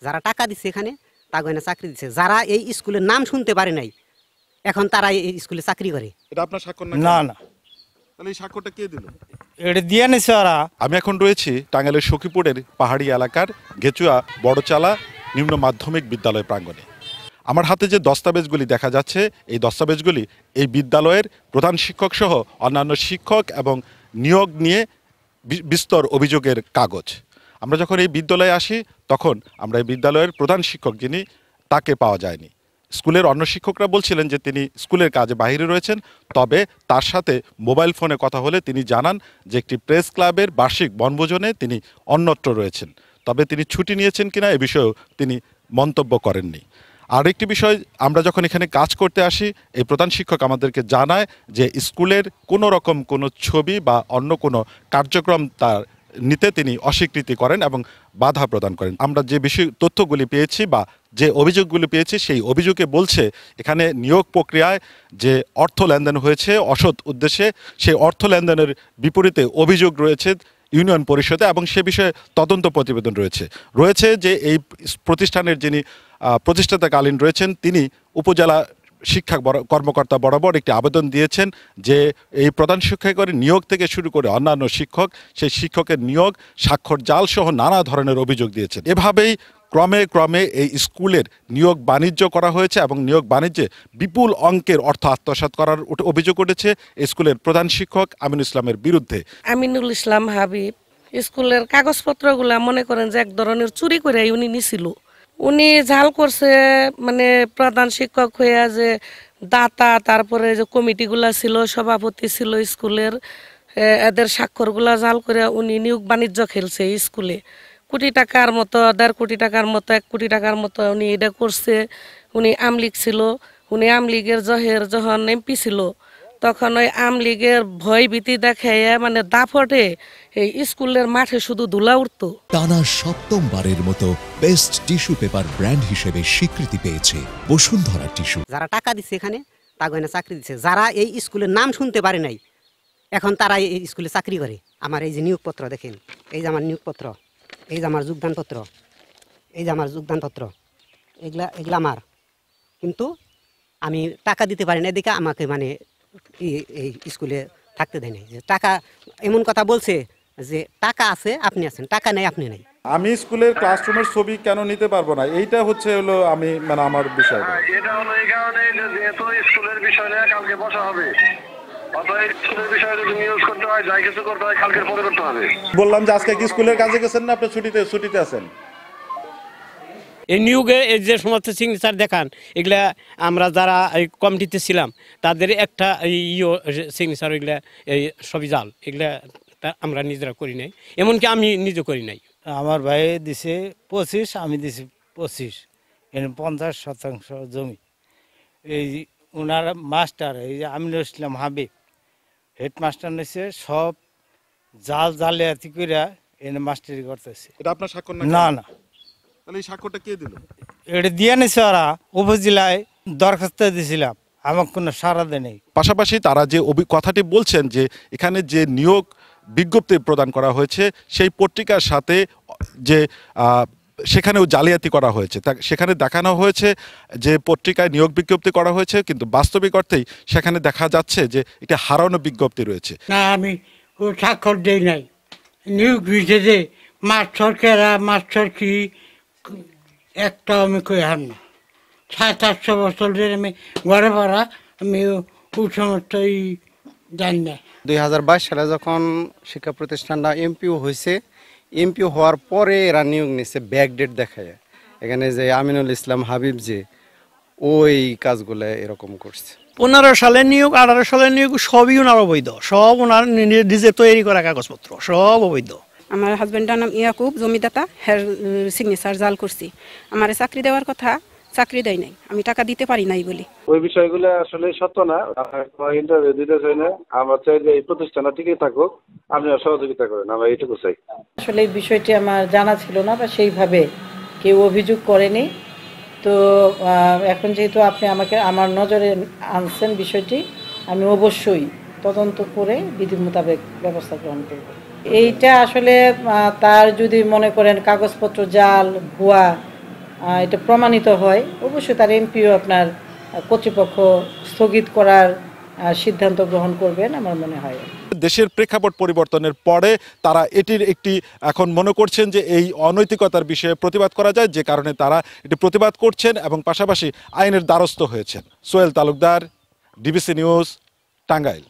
যারা টাকা দিচ্ছে এখানে তাকে না চাকরি দিচ্ছে, যারা এই স্কুলের নাম শুনতে পারে নাই এখন তারা এই স্কুলে চাকরি করে। এটা আপনার স্বাক্ষর না? না না, তাহলে এই স্বাক্ষরটা কে দিল? এটা দিয়ে নিছে ওরা। আমি এখন রয়েছি টাঙ্গাইলের সখীপুরের পাহাড়ি এলাকার গেচুয়া বড়চালা নিম্ন মাধ্যমিক বিদ্যালয় প্রাঙ্গণে। আমার হাতে যে দস্তাবেজগুলি দেখা যাচ্ছে, এই দস্তাবেজগুলি এই বিদ্যালয়ের প্রধান শিক্ষক সহ অন্যান্য শিক্ষক এবং নিয়োগ নিয়ে বিস্তর অভিযোগের কাগজ। আমরা যখন এই বিদ্যালয়ে আসি তখন আমরা এই বিদ্যালয়ের প্রধান শিক্ষক যিনি, তাকে পাওয়া যায়নি। স্কুলের অন্য শিক্ষকরা বলছিলেন যে তিনি স্কুলের কাজে বাইরে রয়েছেন, তবে তার সাথে মোবাইল ফোনে কথা হলে তিনি জানান যে একটি প্রেস ক্লাবের বার্ষিক বনভোজনে তিনি অন্যত্র রয়েছেন, তবে তিনি ছুটি নিয়েছেন কিনা এ বিষয়েও তিনি মন্তব্য করেননি। আর একটি বিষয়, আমরা যখন এখানে কাজ করতে আসি এই প্রধান শিক্ষক আমাদেরকে জানায় যে স্কুলের কোনো রকম কোনো ছবি বা অন্য কোনো কার্যক্রম তার নিতে তিনি অস্বীকৃতি করেন এবং বাধা প্রদান করেন। আমরা যে বিষয় তথ্যগুলি পেয়েছি বা যে অভিযোগগুলি পেয়েছি সেই অভিযোগে বলছে এখানে নিয়োগ প্রক্রিয়ায় যে অর্থ লেনদেন হয়েছে অসৎ উদ্দেশ্যে, সেই অর্থ লেনদেনের বিপরীতে অভিযোগ রয়েছে ইউনিয়ন পরিষদে এবং সে বিষয়ে তদন্ত প্রতিবেদন রয়েছে যে এই প্রতিষ্ঠানের যিনি প্রতিষ্ঠাতাকালীন রয়েছেন তিনি উপজেলা শিক্ষা কর্মকর্তা বরাবর একটি আবেদন দিয়েছেন যে এই প্রধান শিক্ষকের নিয়োগ থেকে শুরু করে অন্যান্য শিক্ষক, সেই শিক্ষকের নিয়োগ স্বাক্ষর জাল সহ নানা ধরনের অভিযোগ দিয়েছেন। এভাবেই ক্রমে ক্রমে এই স্কুলের নিয়োগ বাণিজ্য করা হয়েছে এবং নিয়োগ বাণিজ্যে বিপুল অঙ্কের অর্থ আত্মসাৎ করার অভিযোগ উঠেছে স্কুলের প্রধান শিক্ষক আমিনুল ইসলামের বিরুদ্ধে। আমিনুল ইসলাম হাবিব স্কুলের কাগজপত্রগুলা মনে করেন যে এক ধরনের চুরি করে উনি নিছিল। উনি ঝাল করছে, মানে প্রধান শিক্ষক হয়ে যে দাতা, তারপরে যে কমিটিগুলা ছিল, সভাপতি ছিল স্কুলের, এদের স্বাক্ষরগুলা জাল করে উনি নিয়োগ বাণিজ্য খেলছে স্কুলে। কোটি টাকার মতো, 1.5 কোটি টাকার মতো, 1 কোটি টাকার মতো উনি এটা করছে। উনি আমলিগ ছিল, উনি আমলিগের যখন এমপি ছিল তখন ওই আমলিগের ভয় ভীতি দেখাইয়া মানে দাপটে এই স্কুলের মাঠে শুধু ধুলা উঠতো। টানা ৭মবারের মতো বেস্ট টিস্যু পেপার ব্র্যান্ড হিসেবে স্বীকৃতি পেয়েছে বসুন্ধরা টিস্যু। যারা টাকা দিচ্ছে এখানে তাকে না চাকরি দিচ্ছে, যারা এই স্কুলের নাম শুনতে পারে নাই এখন তারা এই স্কুলে চাকরি করে। আমার এই যে নিয়োগপত্র দেখেন, এই যে আমার নিয়োগপত্র, এই যে আমার যোগদানপত্র, এই যে আমার যোগদানপত্র, এগুলা আমার, কিন্তু আমি টাকা দিতে পারি না, এদিকে আমাকে মানে এই স্কুলে থাকতে দেয় নাই। যে টাকা, এমন কথা বলছে যে টাকা আছে আপনি আছেন, টাকা নেই আপনি নাই। আমি স্কুলের ক্লাসরুমের ছবি কেন নিতে পারবো না, এইটা হচ্ছে হলো আমি মানে আমার বিষয়। এটা হলো এই কারণে যেহেতু স্কুলের বিষয় নিয়ে কালকে বসা হবে, অতএব স্কুলের বিষয়ে যদি নিউজ করতে হয়, যাই কিছু করতে হয় কালকের পরে করতে হবে। বললাম যে আজকে কি স্কুলের কাজে গেছেন না আপনি ছুটিতে আছেন? এই নিয়োগে যে সমস্ত সিগনেচার দেখান, এগুলা আমরা যারা এই কমিটিতে ছিলাম তাদের একটা সিগনেচার, এগুলা এই সবই জাল, এগুলা আমরা নিজেরা করি নাই, এমনকি আমি নিজে করি নাই। আমার ভাই দিছে 25, আমি দিছি 25, এর 50% জমি। এই ওনার মাস্টার, এই যে আমিনুল ইসলাম হাবিব হেডমাস্টার নিছে, সব জালিয়াতি করে এনে মাস্টারি করতেছে। এটা আপনার স্বাক্ষর না? না না। তাহলে এই স্বাক্ষরটা কে দিল? এটা দিয়ে নিছে ওরা। উপজেলায় দরখাস্ত দিয়েছিলাম, আমার কোনো সাড়া দেয় নেই। পাশাপাশি তারা যে কথাটি বলছেন যে এখানে যে নিয়োগ বিজ্ঞপ্তি প্রদান করা হয়েছে সেই পত্রিকার সাথে যে সেখানেও জালিয়াতি করা হয়েছে, সেখানে দেখানো হয়েছে যে পত্রিকায় নিয়োগ বিজ্ঞপ্তি করা হয়েছে, কিন্তু বাস্তবিক অর্থেই সেখানে দেখা যাচ্ছে যে এটা হারানো বিজ্ঞপ্তি রয়েছে। না, আমি ও স্বাক্ষর দেই নাই। নিয়োগ দিয়েছে যে মাস্টার কেরা, মাস্টার কি একটা আমি কই হার না। 700-800 বছর ধরে আমি ঘরে ভাড়া, আমি ওই সমস্তই জানি না। 2022 সালে যখন শিক্ষা প্রতিষ্ঠানটা এমপিও হয়েছে, এমপিও হওয়ার পরে এরা নিয়োগ নিচ্ছে ব্যাকডেট দেখায়। এখানে যে আমিনুল ইসলাম হাবিব যে ওই কাজগুলো এরকম করছে। 15 সালের নিয়োগ, 18 সালের নিয়োগ সবই ওনার অবৈধ, সব ওনার নিজে তৈরি করা কাগজপত্র, সব অবৈধ। আমার হাজবেন্ডের নাম ইয়াকুব, জমিদাতা, হের সিগনেচার জাল করছি। আমার চাকরি দেওয়ার কথা, চাকরি দেয় নাই, আমি টাকা দিতে পারি নাই বলি। ওই বিষয়গুলো আসলে সত্য না, ইন্টারভিউ দিতে চাই না। আমরা চাই যে এই প্রতিষ্ঠানটা টিকে থাকুক, আপনারা সহযোগিতা করেন, আমরা এইটুকু চাই। আসলে এই বিষয়টি আমার জানা ছিল না বা সেইভাবে কেউ অভিযোগ করেনি। তো এখন যেহেতু আপনি আমাকে আমার নজরে আনছেন বিষয়টি, আমি অবশ্যই তদন্ত করে বিধি মোতাবেক ব্যবস্থা গ্রহণ করব। এইটা আসলে তার যদি মনে করেন কাগজপত্র জাল, ভুয়া, এটা প্রমাণিত হয়, অবশ্যই তার এমপিও আপনার কর্তৃপক্ষ স্থগিত করার সিদ্ধান্ত গ্রহণ করবেন আমার মনে হয়। দেশের প্রেক্ষাপট পরিবর্তনের পরে তারা এটির একটি এখন মনে করছেন যে এই অনৈতিকতার বিষয়ে প্রতিবাদ করা যায়, যে কারণে তারা এটি প্রতিবাদ করছেন এবং পাশাপাশি আইনের দ্বারস্থ হয়েছেন। Sohel Talukdar, DBC news, Tangail.